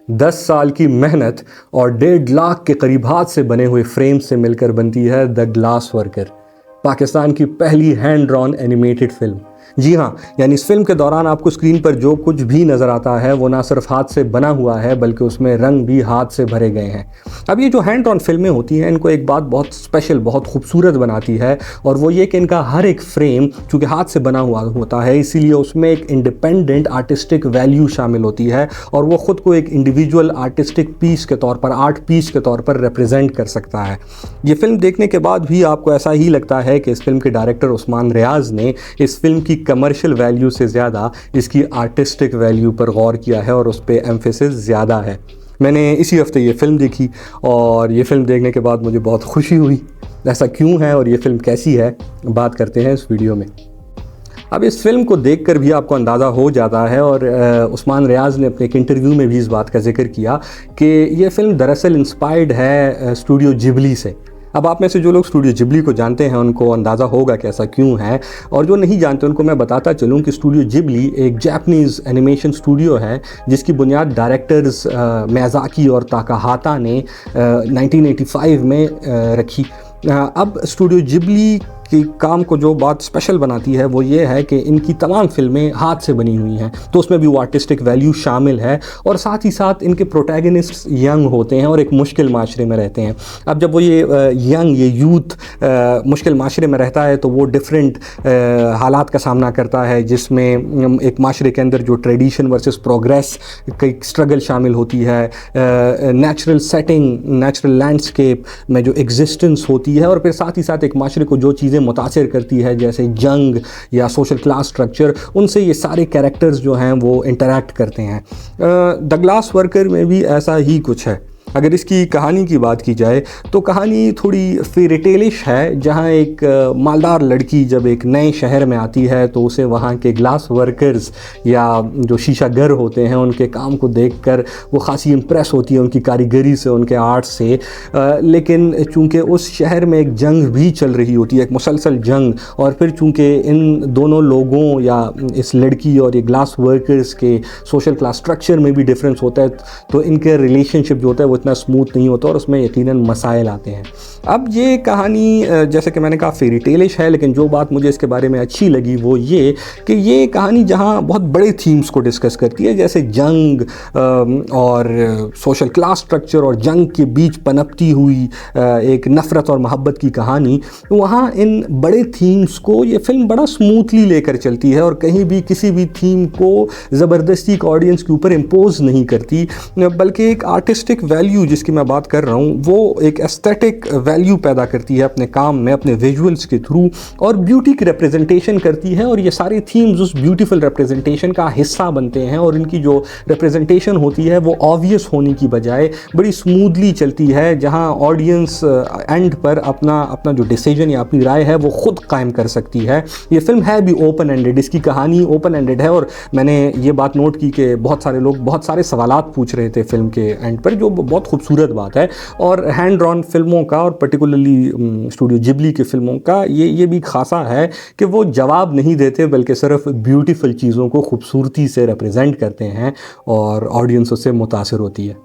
10 साल की मेहनत और 1.5 लाख के करीब हाथ से बने हुए फ्रेम से मिलकर बनती है द ग्लास वर्कर, पाकिस्तान की पहली हैंड ड्रॉन एनिमेटेड फिल्म। जी हाँ, यानी इस फिल्म के दौरान आपको स्क्रीन पर जो कुछ भी नज़र आता है वो ना सिर्फ हाथ से बना हुआ है बल्कि उसमें रंग भी हाथ से भरे गए हैं। अब ये जो हैंड ड्रॉन फिल्में होती हैं इनको एक बात बहुत स्पेशल, बहुत खूबसूरत बनाती है और वो ये कि इनका हर एक फ्रेम चूँकि हाथ से बना हुआ होता है इसीलिए उसमें एक इंडिपेंडेंट आर्टिस्टिक वैल्यू शामिल होती है और वो ख़ुद को एक इंडिविजुअल आर्टिस्टिक पीस के तौर पर, आर्ट पीस के तौर पर रिप्रेजेंट कर सकता है। ये फिल्म देखने के बाद भी आपको ऐसा ही लगता है कि इस फिल्म के डायरेक्टर उस्मान रियाज ने इस फिल्म की कमर्शियल वैल्यू से ज़्यादा इसकी आर्टिस्टिक वैल्यू पर गौर किया है और उस पर एम्फेसिस ज़्यादा है। मैंने इसी हफ्ते ये फ़िल्म देखी और ये फ़िल्म देखने के बाद मुझे बहुत खुशी हुई। ऐसा क्यों है और ये फ़िल्म कैसी है, बात करते हैं इस वीडियो में। अब इस फिल्म को देखकर भी आपको अंदाज़ा हो जाता है और उस्मान रियाज ने अपने एक इंटरव्यू में भी इस बात का जिक्र किया कि ये फ़िल्म दरअसल इंस्पायर्ड है स्टूडियो जिबली से। अब आप में से जो लोग स्टूडियो जिबली को जानते हैं उनको अंदाज़ा होगा कि ऐसा क्यों है, और जो नहीं जानते उनको मैं बताता चलूं कि स्टूडियो जिबली एक जापानीज़ एनिमेशन स्टूडियो है जिसकी बुनियाद डायरेक्टर्स मियाज़ाकी और ताकाहाता ने 1985 में रखी। अब स्टूडियो जिबली कि काम को जो बात स्पेशल बनाती है वो ये है कि इनकी तमाम फिल्में हाथ से बनी हुई हैं, तो उसमें भी वो आर्टिस्टिक वैल्यू शामिल है और साथ ही साथ इनके प्रोटैगनिस्ट यंग होते हैं और एक मुश्किल माशरे में रहते हैं। अब जब वो ये यूथ मुश्किल माशरे में रहता है तो वो डिफरेंट हालात का सामना करता है जिसमें एक माशरे के अंदर जो ट्रेडिशन वर्सेस प्रोग्रेस की स्ट्रगल शामिल होती है, नेचुरल सेटिंग, नेचुरल लैंडस्केप में जो एग्जिस्टेंस होती है और फिर साथ ही साथ एक माशरे को जो चीज़ें मुतासिर करती है जैसे जंग या सोशल क्लास स्ट्रक्चर, उनसे ये सारे कैरेक्टर्स जो हैं वो इंटरैक्ट करते हैं। द ग्लास वर्कर में भी ऐसा ही कुछ है। अगर इसकी कहानी की बात की जाए तो कहानी थोड़ी फेरीटेलिश है, जहाँ एक मालदार लड़की जब एक नए शहर में आती है तो उसे वहाँ के ग्लास वर्कर्स या जो शीशागर होते हैं उनके काम को देखकर वो खासी इम्प्रेस होती है उनकी कारीगरी से, उनके आर्ट से। लेकिन चूँकि उस शहर में एक जंग भी चल रही होती है, एक मुसलसल जंग, और फिर चूँकि इन दोनों लोगों या इस लड़की और ये ग्लास वर्कर्स के सोशल क्लास स्ट्रक्चर में भी डिफरेंस होता है तो इनके रिलेशनशिप जो होता है वो इतना स्मूथ नहीं होता और उसमें यकीनन मसाइल आते हैं। अब ये कहानी जैसे कि मैंने कहा फेरी टेलिश है, लेकिन जो बात मुझे इसके बारे में अच्छी लगी वो ये कि ये कहानी जहाँ बहुत बड़े थीम्स को डिस्कस करती है जैसे जंग और सोशल क्लास स्ट्रक्चर और जंग के बीच पनपती हुई एक नफ़रत और मोहब्बत की कहानी, वहाँ इन बड़े थीम्स को ये फिल्म बड़ा स्मूथली लेकर चलती है और कहीं भी किसी भी थीम को ज़बरदस्ती एक ऑडियंस के ऊपर इम्पोज नहीं करती, बल्कि एक आर्टिस्टिक वैल्यू जिसकी मैं बात कर रहा हूँ वो एक एस्थेटिक वैल्यू पैदा करती है अपने काम में, अपने विजुअल्स के थ्रू, और ब्यूटी की रिप्रेजेंटेशन करती है और ये सारे थीम्स उस ब्यूटीफुल रिप्रेजेंटेशन का हिस्सा बनते हैं और इनकी जो रिप्रेजेंटेशन होती है वो ऑब्वियस होने की बजाय बड़ी स्मूथली चलती है, जहाँ ऑडियंस एंड पर अपना जो डिसीजन या अपनी राय है वो खुद कायम कर सकती है। ये फिल्म है भी ओपन एंडेड, इसकी कहानी ओपन एंडेड है और मैंने ये बात नोट की कि बहुत सारे लोग बहुत सारे सवालात पूछ रहे थे फिल्म के एंड पर, जो बहुत खूबसूरत बात है। और हैंड ड्रॉन फिल्मों का और पर्टिकुलरली स्टूडियो जिबली की फिल्मों का ये भी खासा है कि वो जवाब नहीं देते बल्कि सिर्फ ब्यूटीफुल चीज़ों को खूबसूरती से रिप्रेजेंट करते हैं और ऑडियंस उससे मुतासिर होती है।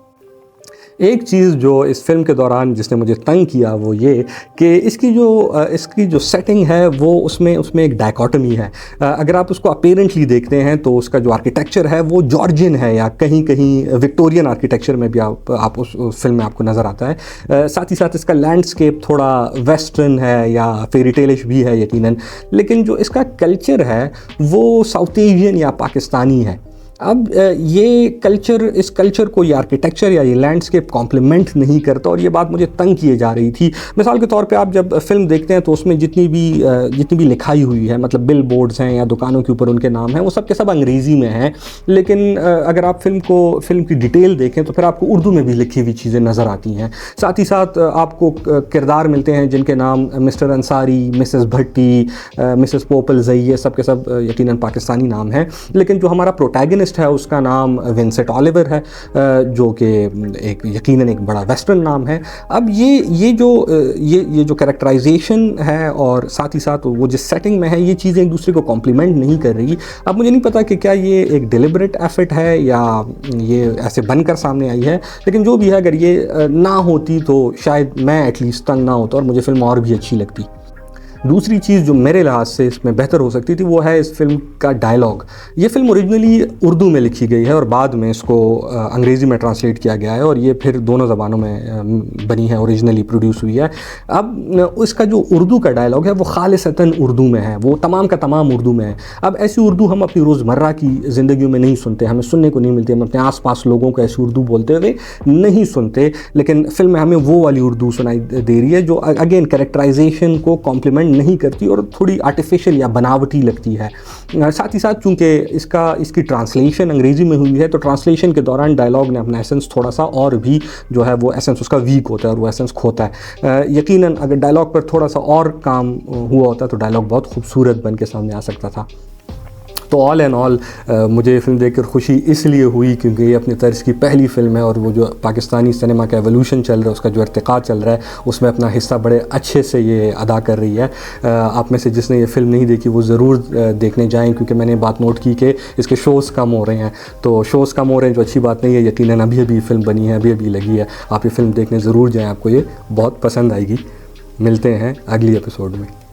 एक चीज़ जो इस फिल्म के दौरान जिसने मुझे तंग किया वो ये कि इसकी जो सेटिंग है वो उसमें एक डायकोटमी है। अगर आप उसको अपीरेंटली देखते हैं तो उसका जो आर्किटेक्चर है वो जॉर्जियन है या कहीं कहीं विक्टोरियन आर्किटेक्चर में भी आप उस फिल्म में आपको नज़र आता है। साथ ही साथ इसका लैंडस्केप थोड़ा वेस्टर्न है या फेरीटेलिश भी है यकीनन, लेकिन जो इसका कल्चर है वो साउथ एशियन या पाकिस्तानी है। अब ये कल्चर, इस कल्चर को ये आर्किटेक्चर या ये लैंडस्केप कॉम्प्लीमेंट नहीं करता और ये बात मुझे तंग किए जा रही थी। मिसाल के तौर पे आप जब फिल्म देखते हैं तो उसमें जितनी भी लिखाई हुई है, मतलब बिल बोर्ड्स हैं या दुकानों के ऊपर उनके नाम हैं, वो सब के सब अंग्रेज़ी में हैं, लेकिन अगर आप फिल्म की डिटेल देखें तो फिर आपको उर्दू में भी लिखी हुई चीज़ें नज़र आती हैं। साथ ही साथ आपको किरदार मिलते हैं जिनके नाम मिस्टर अंसारी, मिसेस भट्टी, मिसेस पोपल जई, ये सब के सब यकीनन पाकिस्तानी नाम हैं, लेकिन जो हमारा प्रोटैगनिस्ट प्रोटैगनिस्ट है उसका नाम विंसेंट ऑलिवर है, जो कि एक यकीनन एक बड़ा वेस्टर्न नाम है। अब ये जो कैरेक्टराइजेशन है और साथ ही साथ वो जिस सेटिंग में है, ये चीज़ें एक दूसरे को कॉम्प्लीमेंट नहीं कर रही। अब मुझे नहीं पता कि क्या ये एक डिलिबरेट एफर्ट है या ये ऐसे बनकर सामने आई है, लेकिन जो भी है, अगर ये ना होती तो शायद मैं एटलीस्ट तंग ना होता और मुझे फिल्म और भी अच्छी लगती। दूसरी चीज़ जो मेरे लिहाज से इसमें बेहतर हो सकती थी वो है इस फिल्म का डायलॉग। ये फिल्म ओरिजिनली उर्दू में लिखी गई है और बाद में इसको अंग्रेज़ी में ट्रांसलेट किया गया है और ये फिर दोनों ज़बानों में बनी है, ओरिजिनली प्रोड्यूस हुई है। अब इसका जो उर्दू का डायलॉग है वो खालिसतन उर्दू में है, वो तमाम का तमाम उर्दू में है। अब ऐसी उर्दू हम अपनी रोज़मर्रा की ज़िंदगी में नहीं सुनते, हमें सुनने को नहीं मिलती, हम अपने आस पास लोगों को ऐसी उर्दू बोलते हुए नहीं सुनते, लेकिन फिल्म में हमें वो वाली उर्दू सुनाई दे रही है जो अगेन कैरेक्टराइजेशन को कॉम्प्लीमेंट नहीं करती और थोड़ी आर्टिफिशियल या बनावटी लगती है। साथ ही साथ चूंकि इसकी ट्रांसलेशन अंग्रेज़ी में हुई है, तो ट्रांसलेशन के दौरान डायलॉग ने अपना एसेंस थोड़ा सा और भी जो है वो एसेंस उसका वीक होता है और वो एसेंस खोता है। यकीनन अगर डायलॉग पर थोड़ा सा और काम हुआ होता तो डायलॉग बहुत खूबसूरत बन के सामने आ सकता था। तो ऑल एंड ऑल मुझे ये फिल्म देखकर खुशी इसलिए हुई क्योंकि ये अपनी तर्ज की पहली फ़िल्म है और वो जो पाकिस्तानी सिनेमा का एवोल्यूशन चल रहा है, उसका जो इर्तिक़ा चल रहा है, उसमें अपना हिस्सा बड़े अच्छे से ये अदा कर रही है। आप में से जिसने ये फ़िल्म नहीं देखी वो ज़रूर देखने जाएँ, क्योंकि मैंने बात नोट की कि इसके शोज़ कम हो रहे हैं, तो शोज़ कम हो रहे हैं जो अच्छी बात नहीं है। यकीनन अभी फ़िल्म बनी है, अभी लगी है, आप ये फ़िल्म देखने ज़रूर जाएँ, आपको ये बहुत पसंद आएगी। मिलते हैं अगली एपिसोड में।